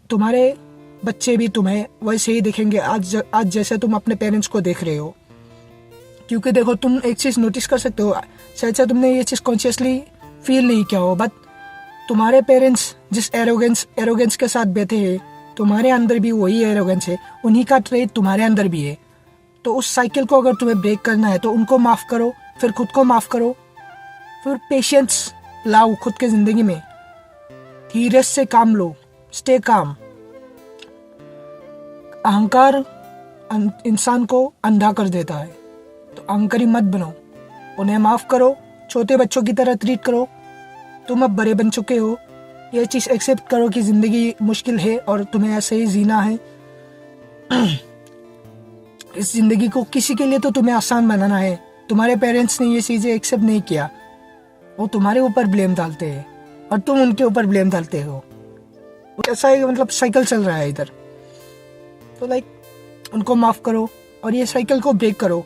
तुम्हारे बच्चे भी तुम्हें वैसे ही देखेंगे आज जैसे तुम अपने पेरेंट्स को देख रहे हो। क्योंकि देखो, तुम एक चीज़ नोटिस कर सकते हो, शायद से तुमने ये चीज़ कॉन्शियसली फील नहीं किया हो, बट तुम्हारे पेरेंट्स जिस एरोगेंस के साथ बैठे हैं, तुम्हारे अंदर भी वही एरोगेंस है, उन्हीं का ट्रेट तुम्हारे अंदर भी है। तो उस साइकिल को अगर तुम्हें ब्रेक करना है तो उनको माफ़ करो, फिर खुद को माफ़ करो, फिर पेशेंस लाओ खुद के ज़िंदगी में, धीरज से काम लो, स्टे काम। अहंकार इंसान को अंधा कर देता है, तो अहंकारी मत बनो, उन्हें माफ़ करो, छोटे बच्चों की तरह ट्रीट करो। तुम अब बड़े बन चुके हो, ये चीज़ एक्सेप्ट करो कि ज़िंदगी मुश्किल है और तुम्हें ऐसे ही जीना है। इस ज़िंदगी को किसी के लिए तो तुम्हें आसान बनाना है। तुम्हारे पेरेंट्स ने ये चीज़ें एक्सेप्ट नहीं किया, वो तुम्हारे ऊपर ब्लेम डालते हैं और तुम उनके ऊपर ब्लेम डालते हो। ऐसा ही मतलब साइकिल चल रहा है इधर। तो उनको माफ़ करो और ये साइकिल को ब्रेक करो।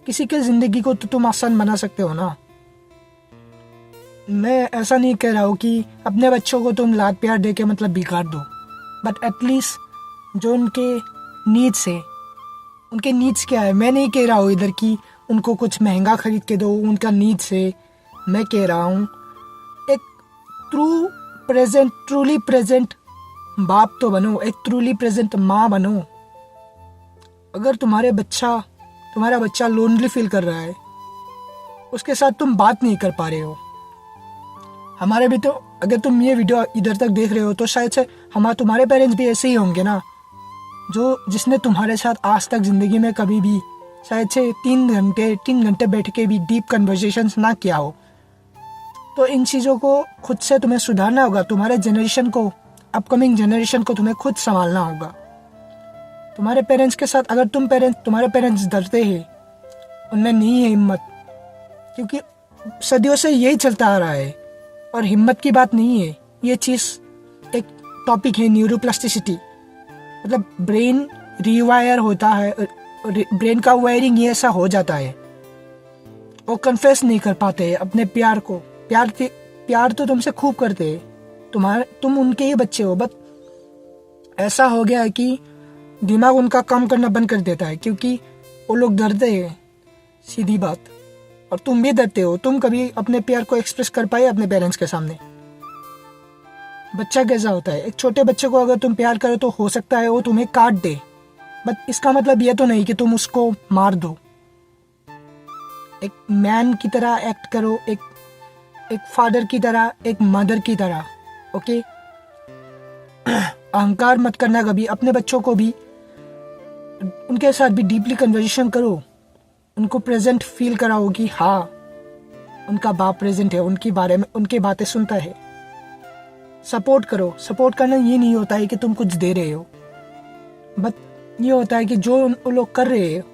किसी के ज़िंदगी को तो तुम आसान बना सकते हो ना। मैं ऐसा नहीं कह रहा हूँ कि अपने बच्चों को तुम लाड प्यार दे के मतलब बिगाड़ दो, बट एटलीस्ट जो उनके नीड्स है, उनके नीड्स क्या है, मैं नहीं कह रहा हूँ इधर कि उनको कुछ महंगा खरीद के दो, उनका नीड्स है। मैं कह रहा हूँ एक ट्रूली प्रेजेंट बाप तो बनो, एक ट्रूली प्रेजेंट माँ बनो। अगर तुम्हारा बच्चा लोनली फील कर रहा है, उसके साथ तुम बात नहीं कर पा रहे हो, हमारे भी तो, अगर तुम ये वीडियो इधर तक देख रहे हो तो शायद से तुम्हारे पेरेंट्स भी ऐसे ही होंगे ना, जिसने तुम्हारे साथ आज तक ज़िंदगी में कभी भी शायद से 3 घंटे बैठ के भी डीप कन्वर्सेशंस ना किया हो। तो इन चीज़ों को खुद से तुम्हें सुधारना होगा। तुम्हारे जनरेशन को, अपकमिंग जनरेशन को तुम्हें खुद संभालना होगा। तुम्हारे पेरेंट्स के साथ अगर तुम्हारे पेरेंट्स डरते हैं, उनमें नहीं है हिम्मत, क्योंकि सदियों से यही चलता आ रहा है और हिम्मत की बात नहीं है। ये चीज़ एक टॉपिक है, न्यूरोप्लास्टिसिटी, मतलब ब्रेन रीवायर होता है, ब्रेन का वायरिंग ये ऐसा हो जाता है। वो कन्फेस नहीं कर पाते अपने प्यार को। प्यार तो तुमसे खूब करते हैं, तुम उनके ही बच्चे हो, बट ऐसा हो गया है कि दिमाग उनका काम करना बंद कर देता है, क्योंकि वो लोग डरते हैं, सीधी बात। और तुम भी डरते हो। तुम कभी अपने प्यार को एक्सप्रेस कर पाए अपने पेरेंट्स के सामने? बच्चा कैसा होता है, एक छोटे बच्चे को अगर तुम प्यार करो तो हो सकता है वो तुम्हें काट दे, बट इसका मतलब ये तो नहीं कि तुम उसको मार दो। एक मैन की तरह एक्ट करो, एक फादर की तरह, एक मदर की तरह, ओके? अहंकार मत करना कभी। अपने बच्चों को भी, उनके साथ भी डीपली कन्वर्सेशन करो, उनको प्रेजेंट फील कराओ कि हाँ, उनका बाप प्रेजेंट है, उनकी बारे में उनकी बातें सुनता है। सपोर्ट करो। सपोर्ट करना ये नहीं होता है कि तुम कुछ दे रहे हो, बट ये होता है कि जो वो लोग कर रहे हैं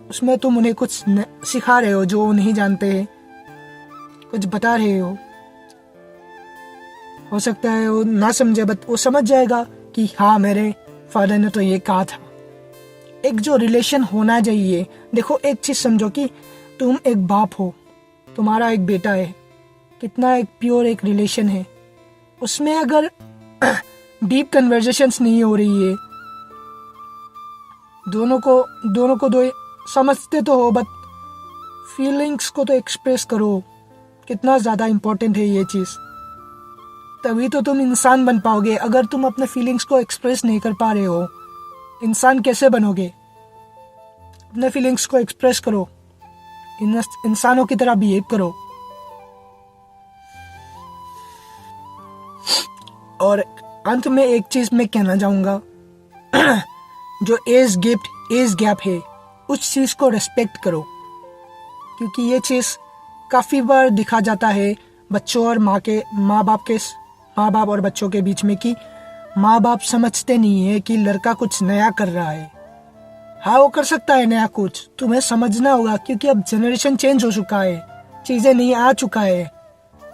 उसमें तुम उन्हें कुछ सिखा रहे हो जो वो नहीं जानते हैं, कुछ बता रहे हो सकता है वो ना समझे, बट वो समझ जाएगा कि हाँ, मेरे फादर ने तो ये कहा था। एक जो रिलेशन होना चाहिए, देखो एक चीज़ समझो कि तुम एक बाप हो, तुम्हारा एक बेटा है, कितना एक प्योर एक रिलेशन है। उसमें अगर डीप कन्वर्सेशंस नहीं हो रही है, दोनों को दो समझते तो हो, बट फीलिंग्स को तो एक्सप्रेस करो। कितना ज़्यादा इम्पोर्टेंट है ये चीज़, तभी तो तुम इंसान बन पाओगे। अगर तुम अपने फीलिंग्स को एक्सप्रेस नहीं कर पा रहे हो, इंसान कैसे बनोगे? अपने फीलिंग्स को एक्सप्रेस करो, इंसानों की तरह बिहेव करो। और अंत में एक चीज मैं कहना चाहूंगा, जो एज गैप है, उस चीज को रेस्पेक्ट करो, क्योंकि ये चीज काफी बार दिखा जाता है बच्चों और माँ बाप और बच्चों के बीच में, कि माँ बाप समझते नहीं है कि लड़का कुछ नया कर रहा है। हाँ, वो कर सकता है नया कुछ, तुम्हें समझना होगा, क्योंकि अब जनरेशन चेंज हो चुका है, चीजें नहीं आ चुका है।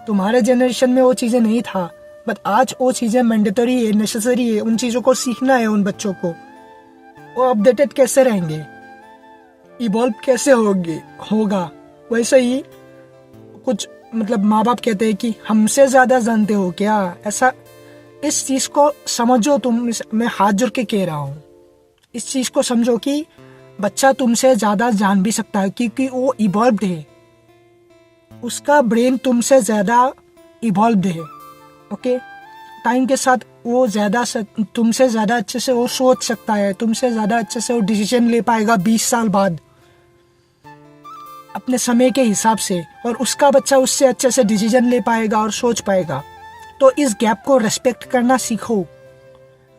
तुम्हारे जनरेशन में वो चीजें नहीं था, बट आज वो चीजें मैंडेटरी है, नेसेसरी है। उन चीजों को सीखना है उन बच्चों को। वो अपडेटेड कैसे रहेंगे, इवॉल्व कैसे होगा। वैसे ही कुछ मतलब माँ बाप कहते हैं कि हमसे ज्यादा जानते हो क्या, ऐसा इस चीज़ को समझो तुम, मैं हाथ जोड़ के कह रहा हूँ, इस चीज़ को समझो कि बच्चा तुमसे ज़्यादा जान भी सकता है क्योंकि वो इवॉल्व्ड है, उसका ब्रेन तुमसे ज़्यादा इवॉल्व्ड है। ओके, टाइम के साथ वो तुमसे ज़्यादा अच्छे से वो सोच सकता है, तुमसे ज़्यादा अच्छे से वो डिसीजन ले पाएगा 20 साल बाद अपने समय के हिसाब से, और उसका बच्चा उससे अच्छे से डिसीजन ले पाएगा और सोच पाएगा। तो इस गैप को रेस्पेक्ट करना सीखो।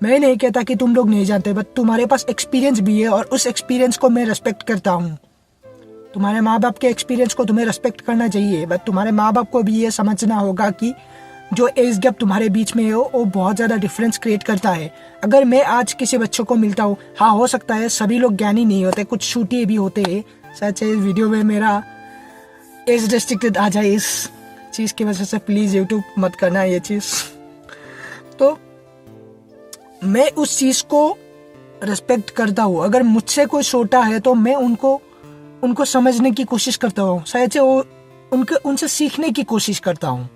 मैं नहीं कहता कि तुम लोग नहीं जानते, बट तुम्हारे पास एक्सपीरियंस भी है और उस एक्सपीरियंस को मैं रेस्पेक्ट करता हूँ। तुम्हारे माँ बाप के एक्सपीरियंस को तुम्हें रेस्पेक्ट करना चाहिए, बट तुम्हारे माँ बाप को भी ये समझना होगा कि जो एज गैप तुम्हारे बीच में है वो बहुत ज़्यादा डिफरेंस क्रिएट करता है। अगर मैं आज किसी बच्चों को मिलता हूँ, हाँ हो सकता है सभी लोग ज्ञानी नहीं होते, कुछ शूटी भी होते हैं, सच है। इस वीडियो में मेरा एज रिस्ट्रिक्टेड आ जाए इस चीज़ की वजह से, प्लीज़ यूट्यूब मत करना ये चीज़। तो मैं उस चीज़ को रिस्पेक्ट करता हूँ। अगर मुझसे कोई छोटा है तो मैं उनको समझने की कोशिश करता हूँ, शायद से वो उनसे सीखने की कोशिश करता हूँ।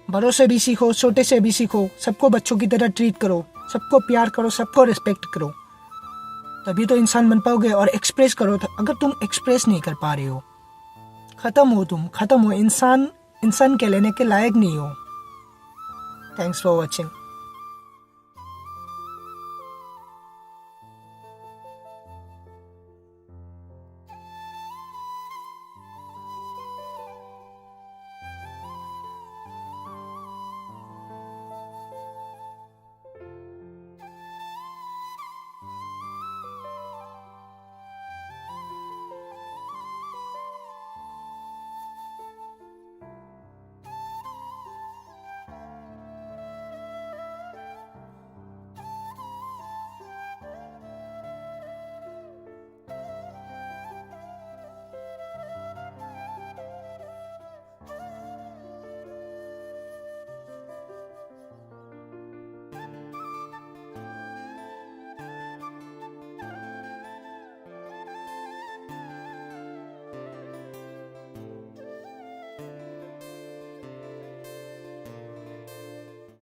बड़ों से भी सीखो, छोटे से भी सीखो, सबको बच्चों की तरह ट्रीट करो, सबको प्यार करो, सबको रिस्पेक्ट करो, तभी तो इंसान बन पाओगे। और एक्सप्रेस करो। अगर तुम एक्सप्रेस नहीं कर पा रहे हो, तुम खत्म हो, इंसान कहलाने के लायक नहीं हो। Thanks for watching.